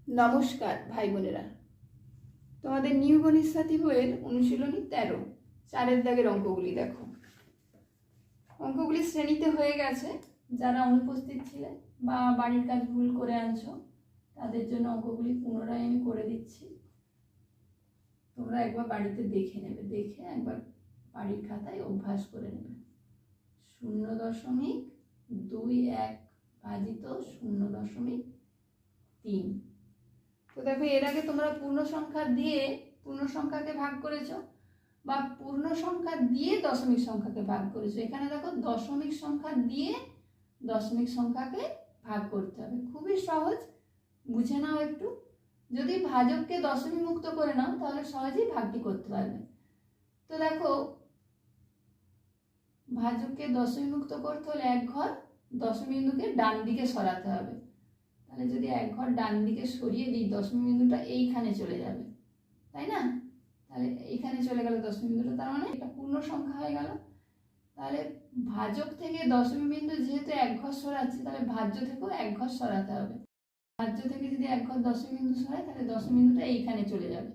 নমস্কার ভাই বোনেরা, তোমাদের নিউ গণিত সাথী বইয়ের অনুশীলনী 13 চারের দাগের অঙ্কগুলি দেখো। অঙ্কগুলি শ্রেণীতে হয়ে গেছে। যারা অনুপস্থিত ছিলে বা বাড়ির কাজ ভুল করে আনছো তাদের জন্য অঙ্কগুলি পুনরায় আমি করে দিচ্ছি। তোমরা একবার বাড়িতে দেখে নেবে, দেখে একবার বাড়ির খাতায় অভ্যাস করে নেবে। 0.21 ভাজিত 0.3। তো দেখো, এর আগে তোমরা পূর্ণ সংখ্যা দিয়ে পূর্ণ সংখ্যাকে ভাগ করেছো বা পূর্ণ সংখ্যা দিয়ে দশমিক সংখ্যাকে ভাগ করেছো। এখানে দেখো দশমিক সংখ্যা দিয়ে দশমিক সংখ্যাকে ভাগ করতে হবে। খুবই সহজ, বুঝে নাও একটু। যদি ভাজককে দশমিক মুক্ত করে নাও তাহলে সহজেই ভাগটি করতে পারবে। তো দেখো, ভাজককে দশমিক মুক্ত করতে হলে এক ঘর দশমিক বিন্দুকে ডান দিকে সরাতে হবে। তাহলে যদি এক ঘর ডান দিকে সরিয়ে দিই, দশমিক বিন্দুটা এইখানে চলে যাবে, তাই না? তাহলে এইখানে চলে গেল দশমিক বিন্দুটা, তার মানে এটা পূর্ণ সংখ্যা হয়ে গেল। তাহলে ভাজক থেকে দশমিক বিন্দু যেহেতু এক ঘর সরাচ্ছি, তাহলে ভাজ্য থেকেও এক ঘর সরাতে হবে। ভাজ্য থেকে যদি এক ঘর দশমিক বিন্দু সরাই, তাহলে দশমিক বিন্দুটা এইখানে চলে যাবে।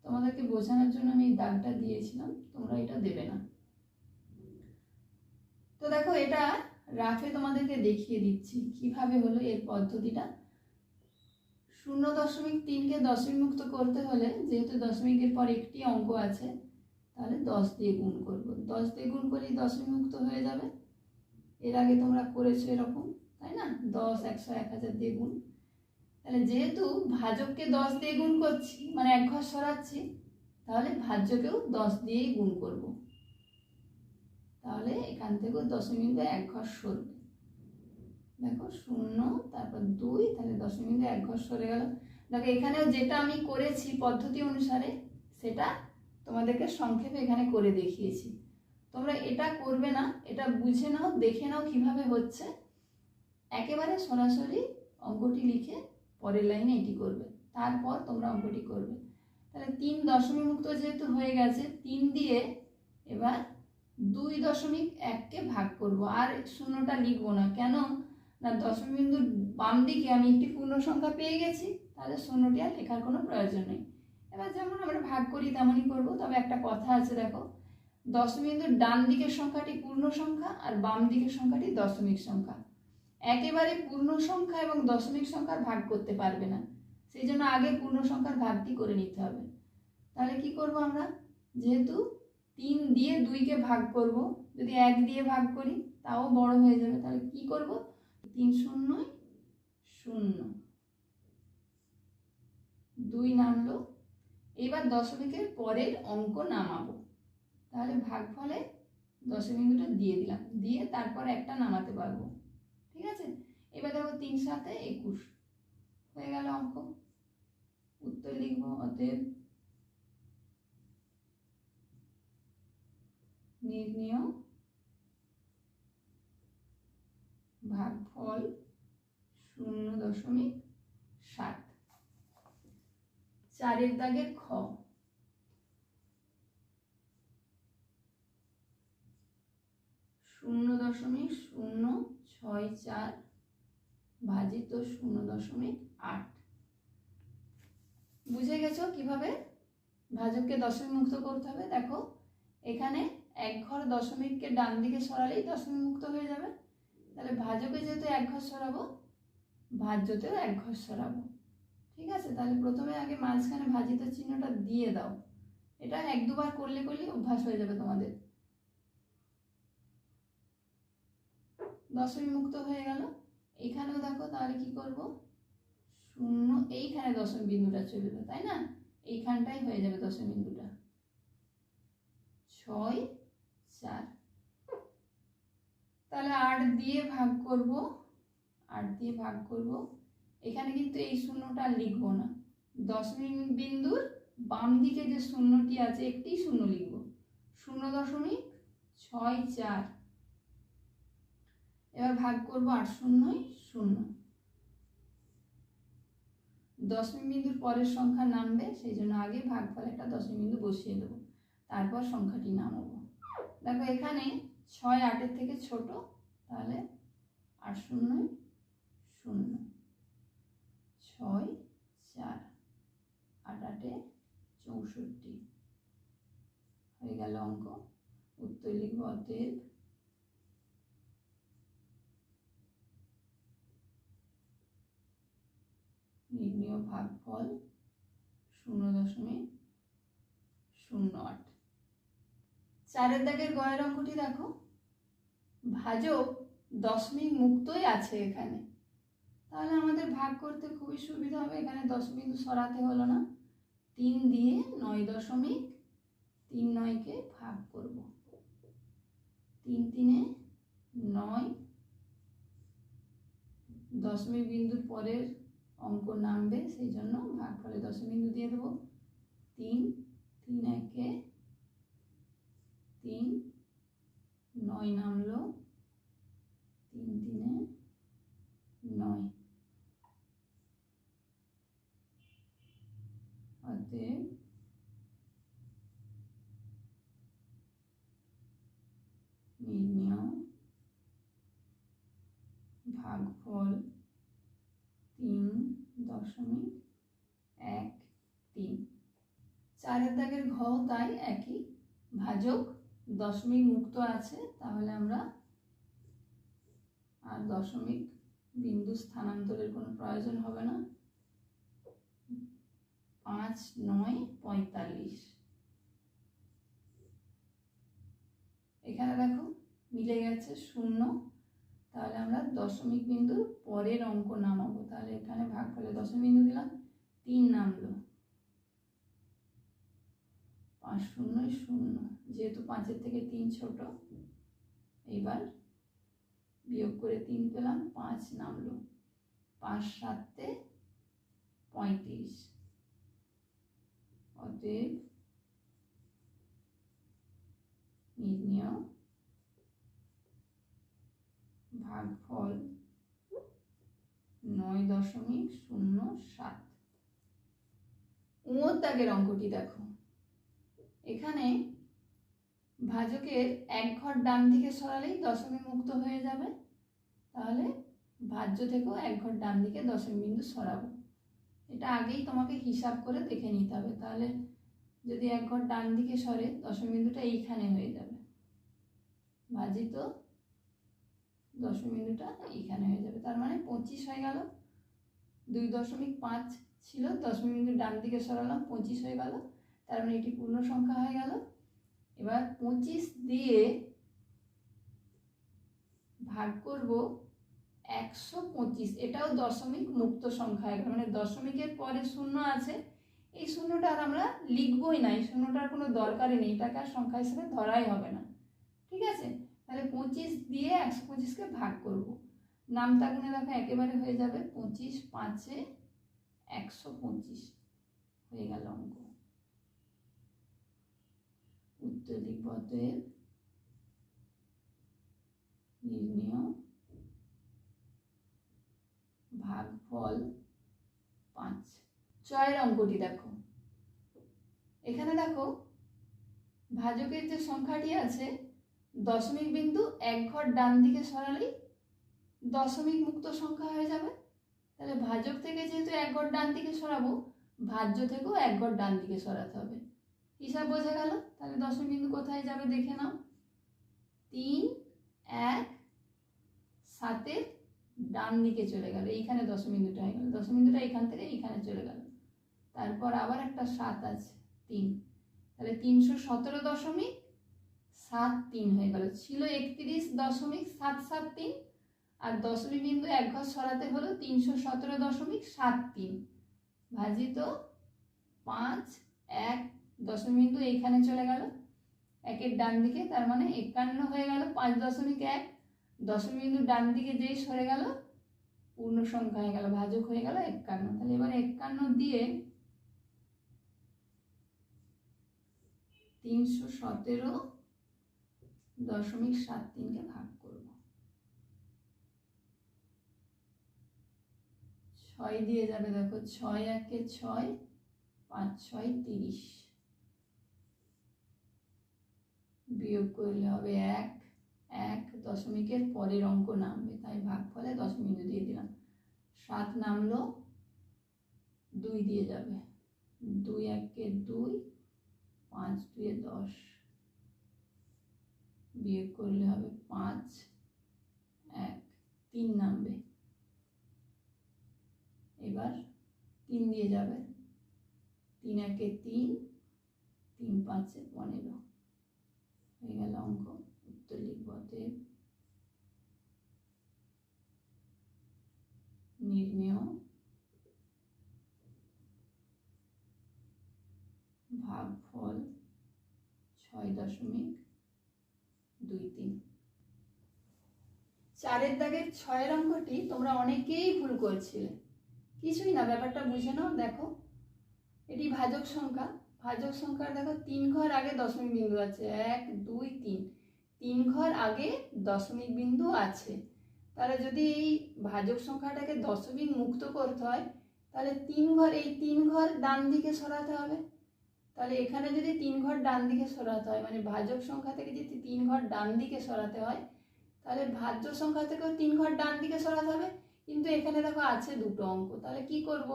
তোমাদেরকে বোঝানোর জন্য আমি এই দাগটা দিয়েছিলাম, তোমরা এটা দেবে না। তো দেখো, এটা রাফে তোমাদেরকে দেখিয়ে দিচ্ছি কিভাবে হলো এর পদ্ধতিটা। 0.3কে দশমিক মুক্ত করতে হলে, যেহেতু দশমিকের পর একটি অঙ্ক আছে, তাহলে 10 দিয়ে গুণ করবো। 10 দিয়ে গুণ করেই দশমিক মুক্ত হয়ে যাবে। এর আগে তোমরা করেছো এরকম, তাই না? 10, 100, 1000 দিয়ে গুণ। তাহলে যেহেতু ভাজককে 10 দিয়ে গুণ করছি, মানে এক ঘর সরাচ্ছি, তাহলে ভাজ্যকেও 10 দিয়েই গুণ করব। তাহলে এখান থেকেও দশমিক বিন্দু এক ঘর সরবে। দেখো 0, তারপর 2, তাহলে দশমিক বিন্দু এক ঘর সরে গেল। দেখো, এখানেও যেটা আমি করেছি পদ্ধতি অনুসারে, সেটা তোমাদেরকে সংক্ষেপে এখানে করে দেখিয়েছি। তোমরা এটা করবে না, এটা বুঝে নাও, দেখে নাও কিভাবে হচ্ছে। একেবারে সরাসরি অঙ্কটি লিখে পরের লাইনে এটি করবে, তারপর তোমরা অঙ্কটি করবে। তাহলে 3 দশমিক মুক্ত যেহেতু হয়ে গেছে, 3 দিয়ে এবার 2.1কে ভাগ করব। আর শূন্যটা লিখবো না, কেন না দশমিক বিন্দুর বাম দিকে আমি একটি পূর্ণ সংখ্যা পেয়ে গেছি, তাহলে শূন্যটি আর লেখার কোনো প্রয়োজন নেই। এবার যেমন আমরা ভাগ করি তেমনই করব। তবে একটা কথা আছে, দেখো, দশমিক বিন্দুর ডান দিকের সংখ্যাটি পূর্ণ সংখ্যা আর বাম দিকের সংখ্যাটি দশমিক সংখ্যা। একেবারে পূর্ণ সংখ্যা এবং দশমিক সংখ্যার ভাগ করতে পারবে না, সেই জন্য আগে পূর্ণ সংখ্যার ভাগটি করে নিতে হবে। তাহলে কি করব আমরা, যেহেতু 3 দিয়ে 2কে ভাগ করব, যদি 1 দিয়ে ভাগ করি তাও বড় হয়ে যাবে। তাহলে কি করব, 3 0 0, 2 নামলো। এবার দশমিকের পরের অঙ্ক নামাবো। তাহলে ভাগফলে দশমিক বিন্দুটা দিয়ে দিলাম, দিয়ে তারপর একটা নামাতে পারবো। ঠিক আছে? এবার দেখো 3 7 21 হয়ে গেল অঙ্ক। উত্তর লিখবো, অতএব নির্ণেয় ভাগফল 0.7। 4এর দাগের খ। 0.064 ভাজিত 0.8। বুঝে গেছো কিভাবে ভাজককে দশমিক মুক্ত করতে হবে? দেখো, এখানে এক ঘর দশমিককে ডান দিকে সরালেই দশমিক মুক্ত হয়ে যাবে। তাহলে ভাজকে যেহেতু এক ঘর সরাবো, ভাজ্যতেও এক ঘর সরাবো। ঠিক আছে? তাহলে প্রথমে আগে মাঝখানে ভাজিত চিহ্নটা দিয়ে দাও। এটা 1-2 বার করলে অভ্যাস হয়ে যাবে তোমাদের। দশমিক মুক্ত হয়ে গেল। এখানেও দেখো, তাহলে কি করব, 0, এইখানে দশমিক বিন্দুটা চলে যাবে, তাই না? এইখানটাই হয়ে যাবে দশমিক বিন্দুটা। 6 4, তাহলে 8 দিয়ে ভাগ করব। 8 দিয়ে ভাগ করব। এখানে কিন্তু এই শূন্যটা লিখবো না, দশমিক বিন্দুর বাম দিকে যে শূন্যটি আছে একটি শূন্য লিখব, 0.64। এবার ভাগ করব 8 0 0। দশমিক বিন্দুর পরের সংখ্যা নামবে, সেই জন্য আগে ভাগফলে একটা দশমিক বিন্দু বসিয়ে দেবো, তারপর সংখ্যাটি নামাবো। দেখো এখানে 6 8-এর থেকে ছোট, তাহলে 8 0 0, 6 4, 8 8 64 হয়ে গেল অঙ্ক। উত্তর লিখব অতএব নির্ণেয় ভাগফল 0.08। 4-এর দাগের গয়ের অঙ্কটি দেখো, ভাজক দশমিক মুক্তই আছে এখানে, তাহলে আমাদের ভাগ করতে খুবই সুবিধা হবে। এখানে দশমিক সরাতে হলো না, 3 দিয়ে 9.39কে ভাগ করব। 3 3 9, দশমিক বিন্দুর পরের অঙ্ক নামবে, সেই জন্য ভাগফলে দশমিক বিন্দু দিয়ে দেবো। 3 3 1 3, 9 নামলো, 3 3 9, অতএব নির্ণেয় ভাগফল 3.13। 4-এর দাগের ঘ তাই একই, ভাজক দশমিক মুক্ত আছে, তাহলে আমরা আর দশমিক বিন্দু স্থানান্তরের কোনো প্রয়োজন হবে না। 5 9 45। এখানে দেখো মিলে গেছে 0, তাহলে আমরা দশমিক বিন্দুর পরের অঙ্ক নামাবো। তাহলে এখানে ভাগফলে দশমিক বিন্দু দিলাম, 3 নামলো, 5 0 0, যেহেতু 5-এর থেকে 3 ছোট, এবার বিয়োগ করে 3 পেলাম, 5 নামলো, 5 7 35। অতএব নির্ণেয় ভাগফল 9.07। 5-এর দাগের অঙ্কটি দেখো, এখানে ভাজকের এক ঘর ডান দিকে সরালেই দশমিক মুক্ত হয়ে যাবে, তাহলে ভাজ্য থেকেও এক ঘর ডান দিকে দশমিক বিন্দু সরাবো। এটা আগেই তোমাকে হিসাব করে দেখে নিতে হবে, তাহলে যদি এক ঘর ডান দিকে সরে দশমিক বিন্দুটা এইখানে হয়ে যাবে, ভাজিত দশমিক বিন্দুটা এইখানে হয়ে যাবে, তার মানে 25 হয়ে গেল। 2.5 ছিল, দশমিক বিন্দু ডান দিকে সরালাম, 25 হয়ে গেল, তার মানে এটি পূর্ণ সংখ্যা হয়ে গেল। এবার 25 দিয়ে ভাগ করব 125, এটাও দশমিক মুক্ত সংখ্যা, মানে দশমিকের পরে 0 আছে, এই শূন্যটা আর আমরা লিখবই না, এই শূন্যটার কোনো দরকারই নেই, এটাকে আর সংখ্যা হিসেবে ধরাই হবে না, ঠিক আছে। তাহলে 25 দিয়ে 125কে ভাগ করব, নামটা গুনে দেখো একেবারে হয়ে যাবে, 25 5 125 হয়ে গেল অঙ্ক। উত্তর লিখব অতএব নির্ণেয় ভাগফল 5। 6-এর অঙ্কটি দেখো, এখানে দেখো ভাজকের যে সংখ্যাটি আছে, দশমিক বিন্দু এক ঘর ডান দিকে সরালেই দশমিক মুক্ত সংখ্যা হয়ে যাবে, তাহলে ভাজক থেকে যেহেতু এক ঘর ডান দিকে সরাবো, ভাজ্য থেকেও এক ঘর ডান দিকে সরাতে হবে। হিসাব বোঝা গেল। তাহলে দশমিক বিন্দু কোথায় যাবে দেখে নাও, 3 1 7-এর ডান দিকে চলে গেল, এইখানে দশমিক বিন্দুটা হয়ে গেল, দশমিক বিন্দুটা এখান থেকে এইখানে চলে গেল, তারপর আবার একটা 7 আছে 3, তাহলে 317.73 হয়ে গেল। ছিল 31.773, আর দশমিক বিন্দু এক ঘর সরাতে হলো 317.73, ভাজিত 5 1, দশমিক বিন্দু এইখানে চলে গেল একের ডান দিকে, তার মানে 51 হয়ে গেল। 5.1, দশমিক বিন্দু ডান দিকে যেই সরে গেল পূর্ণ সংখ্যা হয়ে গেল, ভাজক হয়ে গেল 51। তাহলে এবার 51 দিয়ে 317.73কে ভাগ করব। 6 6 দিয়ে যাবে, দেখো 6 একে 6, 5 6 30, বিয়োগ করলে হবে 1, 1 দশমিকের পরের অঙ্ক নামবে, তাই ভাগফলে দশমিক দিয়ে দিলাম। 7 নামলো, 2 দিয়ে যাবে, 2 একে 2, 5 2 10, বিয়োগ করলে হবে 5 1, 3 নামবে, এবার 3 দিয়ে যাবে, 3 একে 3, 3 5 15, হয়ে গেল অঙ্ক। উত্তর লিখব অতএব নির্ণেয় ভাগফল 6.23। 4 দাগের 6 অঙ্কটি তোমরা অনেকেই ভুল করছিলে, কিছুই না, ব্যাপারটা বুঝে নাও। দেখো এটি ভাজক সংখ্যা, ভাজক সংখ্যার দেখো 3 ঘর আগে দশমিক বিন্দু আছে, 1 2 3, 3 ঘর আগে দশমিক বিন্দু আছে। তাহলে যদি এই ভাজক সংখ্যাটাকে দশমিক মুক্ত করতে হয়, তাহলে 3 ঘর, এই 3 ঘর ডান দিকে সরাতে হবে। তাহলে এখানে যদি 3 ঘর ডান দিকে সরাতে হয়, মানে ভাজক সংখ্যা থেকে যদি 3 ঘর ডান দিকে সরাতে হয়, তাহলে ভাজ্য সংখ্যা থেকেও 3 ঘর ডান দিকে সরাতে হবে। কিন্তু এখানে দেখো আছে দুটো অঙ্ক, তাহলে কি করব?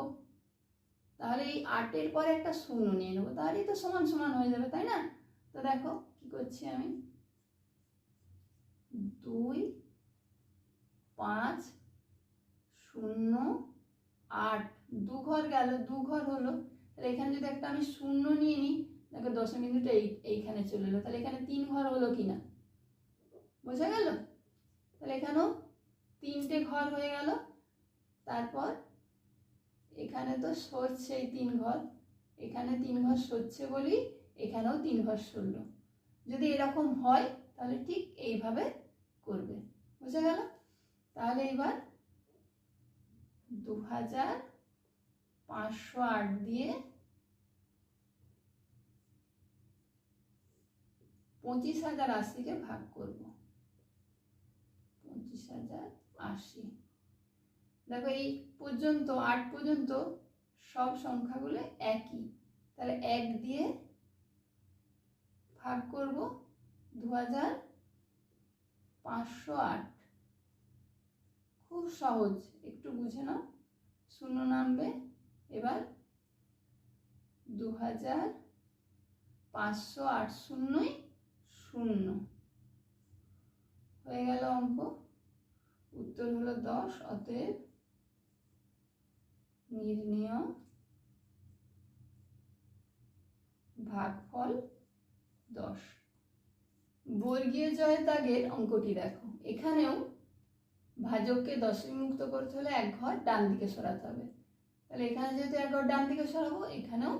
তাহলে এই 8-এর পরে একটা শূন্য নিয়ে নেবো, তাহলেই তো সমান সমান হয়ে যাবে, তাই না? তো দেখো কি করছি আমি, 2 5 0 8, 2 ঘর গেল, 2 ঘর হলো। তাহলে এখানে যদি একটা আমি শূন্য নিয়ে নিই, দেখো দশমিকটা এইখানে চলে এলো, তাহলে এখানে 3 ঘর হলো কিনা, বোঝা গেল? তাহলে এখানেও 3টে ঘর হয়ে গেল। তারপর এখানে তো সরছে 3 ঘর, এখানে 3 ঘর সরছে বলি এখানেও 3 ঘর সরল। যদি এরকম হয় তাহলে ঠিক এইভাবে করবে, বোঝা গেল? তাহলে এবার 2508 দিয়ে 25080কে ভাগ করব, 25080। দেখো এই পর্যন্ত 8 পর্যন্ত সব সংখ্যাগুলো একই, তাহলে 1 দিয়ে ভাগ করব 2508। খুব সহজ, একটু বুঝে নাও। শূন্য নামবে, এবার 2508 শূন্যই 0 হয়ে গেল অঙ্ক। উত্তর হলো 10। অতএব নির্ণেয় ভাগফল 10। বর্গীয় জয় দাগের অঙ্কটি দেখো, এখানেও ভাজককে দশমিক মুক্ত করতে হলে 1 ঘর ডান দিকে সরাতে হবে। তাহলে এখানে যেহেতু 1 ঘর ডান দিকে সরাবো, এখানেও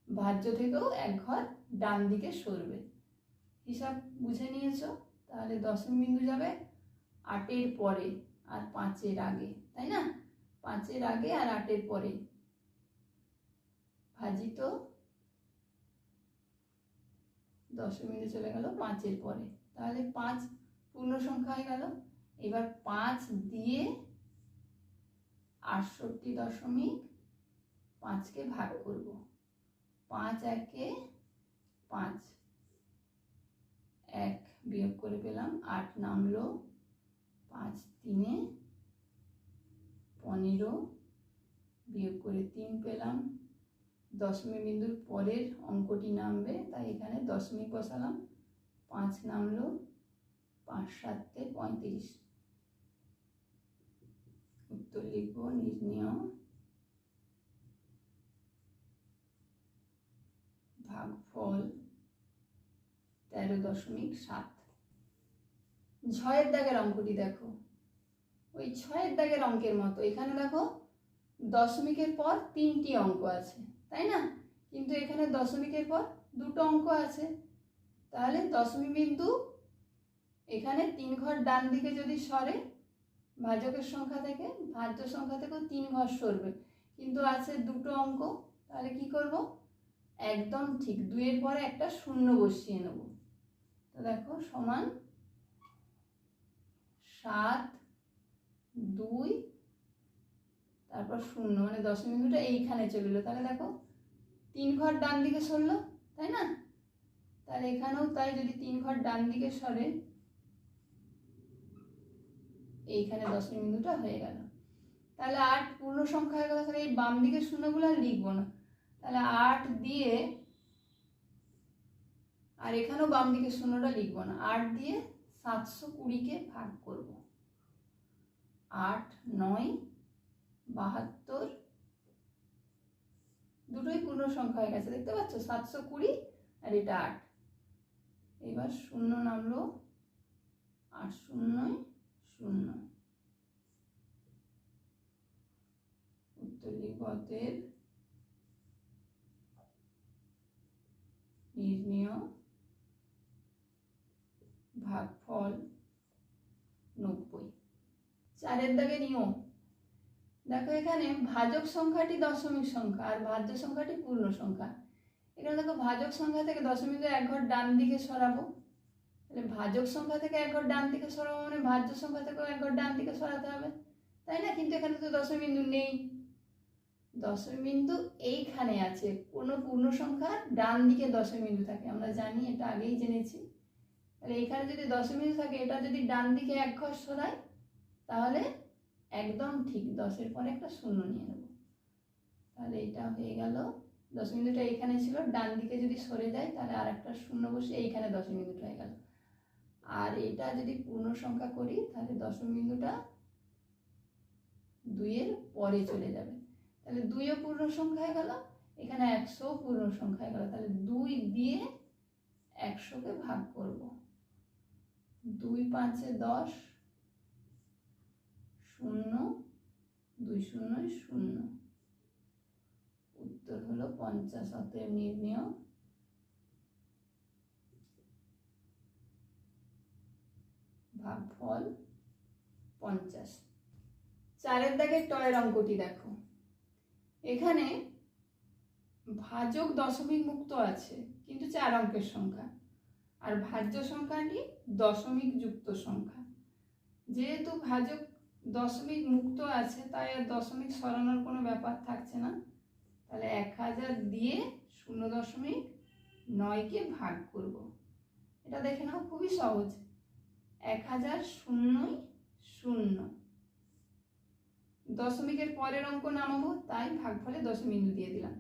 ভাজ্য থেকেও 1 ঘর ডান দিকে সরবে। হিসাব বুঝে নিয়েছো? তাহলে দশমিক বিন্দু যাবে 8-এর পরে আর 5-এর আগে, তাই না? 5-এর আগে আর 8-এর পরে ভাজিত দশমিক চলে গেল 5-এর পরে, তাহলে 5 পূর্ণ সংখ্যা হয়ে গেল। এবার 5 দিয়ে 68.5কে ভাগ করব, 5 একে 5, 1 বিয়োগ করে পেলাম 8 নামলো, 5 3 15 বিয়োগ করে 3 পেলাম। দশমিক বিন্দুর পরের অঙ্কটি নামবে, তাই এখানে দশমিক বসালাম, 5 নামলো, 5 7 35। উত্তর লিখব নির্ণেয় ভাগফল 13.7। 6-এর দাগের অঙ্কটি দেখো, ওই 6-এর দাগের অঙ্কের মতো এখানে দেখো দশমিকের পর 3টি অঙ্ক আছে, তাই না? কিন্তু এখানে দশমিকের পর 2টো অঙ্ক আছে। তাহলে দশমিক বিন্দু এখানে 3 ঘর ডান দিকে যদি সরে ভাজকের সংখ্যা থেকে, ভাজ্য সংখ্যা থেকেও 3 ঘর সরবে, কিন্তু আছে 2টো অঙ্ক। তাহলে কি করব? একদম ঠিক 2-এর পরে একটা শূন্য বসিয়ে নেব। তো দেখো সমান 7 2, তারপর শূন্য, মানে দশমিক বিন্দুটা এইখানে চলে এলো। তাহলে দেখো 3 ঘর ডান দিকে সরলো, তাই না? তাহলে এখানেও তাই, যদি 3 ঘর ডান দিকে সরে এইখানে দশমিক বিন্দুটা হয়ে গেল। তাহলে 8 পূর্ণ সংখ্যা হয়ে গেল। তাহলে এই বাম দিকের শূন্যগুলো আর লিখবো না। তাহলে 8 দিয়ে, আর এখানেও বাম দিকের শূন্যটা লিখবো না, 8 দিয়ে 720-কে ভাগ করব। 8 9 72, দুটোই পূর্ণ সংখ্যা হয়ে গেছে, দেখতে পাচ্ছ? 720 আর এটা 8। এবার শূন্য নামলো, 8 0 0। উত্তর লিখব অতএব নির্ণেয় ভাগফল 90। 4 দাগে নিয়ম দেখো, এখানে ভাজক সংখ্যাটি দশমিক সংখ্যা আর ভাজ্য সংখ্যাটি পূর্ণ সংখ্যা। এখানে দেখো ভাজক সংখ্যা থেকে দশমিকের 1 ঘর ডান দিকে সরাবো। তাহলে ভাজক সংখ্যা থেকে 1 ঘর ডান দিকে সরাবো মানে ভাজ্য সংখ্যা থেকেও 1 ঘর ডান দিকে সরাতে হবে, তাই না? কিন্তু এখানে তো দশমিক বিন্দু নেই, দশমিক বিন্দু এইখানে আছে। কোনো পূর্ণ সংখ্যার ডান দিকে দশমিক বিন্দু থাকে, আমরা জানি, এটা আগেই জেনেছি। তাহলে এখানে যদি দশমিক বিন্দু থাকে, এটা যদি ডান দিকে 1 ঘর সরাই তাহলে একদম ঠিক 10-এর পরে একটা শূন্য নিয়ে নেব। তাহলে এটা হয়ে গেল, দশমিক বিন্দুটা এইখানে ছিল, ডান দিকে যদি সরে যায় তাহলে আর একটা শূন্য বসে এইখানে দশমিক বিন্দুটা হয়ে গেল। আর এটা যদি পূর্ণ সংখ্যা করি তাহলে দশমিক বিন্দুটা 2-এর পরে চলে যাবে। তাহলে 2ও পূর্ণ সংখ্যা হয়ে গেল, এখানে 100 পূর্ণ সংখ্যা হয়ে গেল। তাহলে 2 দিয়ে 100-কে ভাগ করব। 2 5 10, 0 2 0 0। উত্তর হলো 50। অতএব নির্ণেয় ভাগফল 50। 4 দাগের টয়ের অঙ্কটি দেখো, এখানে ভাজক দশমিক মুক্ত আছে কিন্তু 4 অঙ্কের সংখ্যা, আর ভাজ্য সংখ্যাটি দশমিক যুক্ত সংখ্যা। যেহেতু ভাজক দশমিক মুক্ত আছে তাই আর দশমিক সরানোর কোনো ব্যাপার থাকছে না। তাহলে 1000 দিয়ে 0.9-কে ভাগ করব। এটা দেখে নাও, খুবই সহজ। 1000 0 0, দশমিকের পরের অঙ্ক নামাবো তাই ভাগফলে দশমিক বিন্দু দিয়ে দিলাম।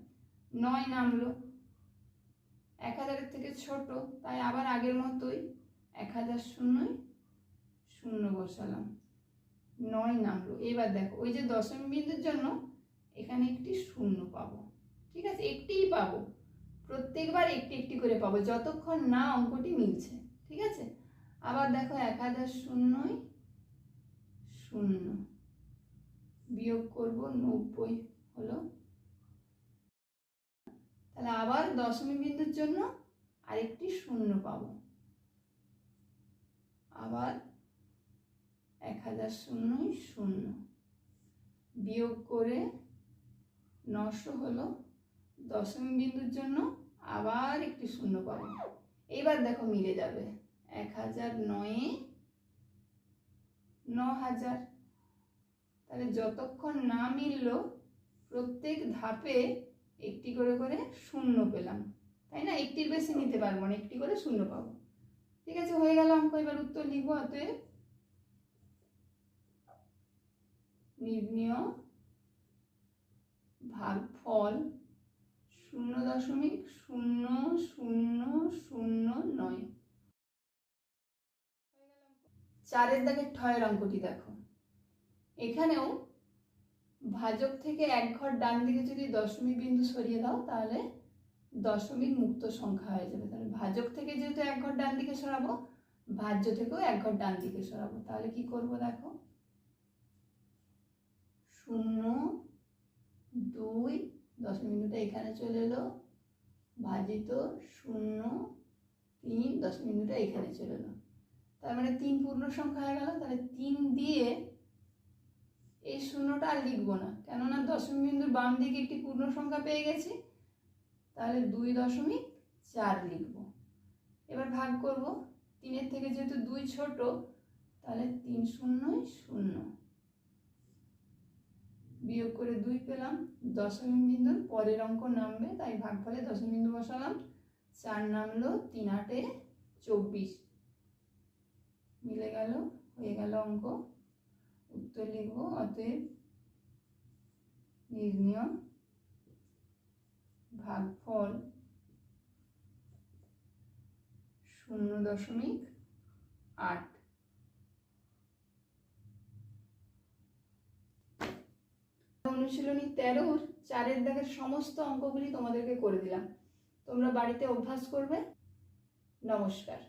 9 নামলো, 1000-এর থেকে ছোট তাই আবার আগের মতোই 1000 0 0 বসালাম। 9 নামলো। এবার দেখো, ওই যে দশমিক বিন্দুর জন্য এখানে একটি শূন্য পাবো, ঠিক আছে? একটিই পাবো, প্রত্যেকবার একটি একটি করে পাবো যতক্ষণ না অঙ্কটি মিলছে, ঠিক আছে? আবার দেখো 1000 0 0 বিয়োগ করব, 90 হলো। তাহলে আবার দশমিক বিন্দুর জন্য আরেকটি শূন্য পাবো, আবার 1000 0 0 বিয়োগ করে 900 হলো। দশমিক বিন্দুর জন্য আবার একটি শূন্য পাবো। এবার দেখো মিলে যাবে, 1000 9 9000। তাহলে যতক্ষণ না মিলল প্রত্যেক ধাপে একটি করে করে শূন্য পেলাম, তাই না? একটির বেশি নিতে পারবো না, একটি করে শূন্য পাবো, ঠিক আছে? হয়ে গেল অঙ্ক। এবার উত্তর লিখবো। অতএব নির্ণেয় ভাগফল 0.0009। 4 দাগের ঠয়ের অঙ্কটি দেখো, এখানেও ভাজক থেকে 1 ঘর ডান দিকে যদি দশমিক বিন্দু সরিয়ে দাও তাহলে দশমিক মুক্ত সংখ্যা হয়ে যাবে। তাহলে ভাজক থেকে যেহেতু 1 ঘর ডান দিকে সরাবো, ভাজ্য থেকেও 1 ঘর ডান দিকে সরাবো। তাহলে কি করব দেখো, 0 2, দশমিক বিন্দুটা এখানে চলে এলো, ভাজিত 0 3, দশমিক বিন্দুটা এখানে চলে এলো। তার মানে 3 পূর্ণ সংখ্যা হয়ে গেল। তাহলে 3 দিয়ে এই শূন্যটা আর লিখবো না, কেননা দশমিক বিন্দুর বাম দিকে একটি পূর্ণ সংখ্যা পেয়ে গেছি। তাহলে 2.4 লিখবো। এবার ভাগ করব, 3-এর থেকে যেহেতু 2 ছোট তাহলে 3 0 0 বিয়োগ করে 2 পেলাম, দশমিক বিন্দুর পরের অঙ্ক নামবে, তাই ভাগফলে দশমিক বিন্দু বসালাম। 4 নামলো, 3 8 24 মিলে গেল, হয়ে গেল অঙ্ক। উত্তর লিখব, অতএব নির্ণয় ভাগফল 0.8। অনুশীলনী 13 4-এর দাগের সমস্ত অঙ্কগুলি তোমাদেরকে করে দিলাম, তোমরা বাড়িতে অভ্যাস করবে। নমস্কার।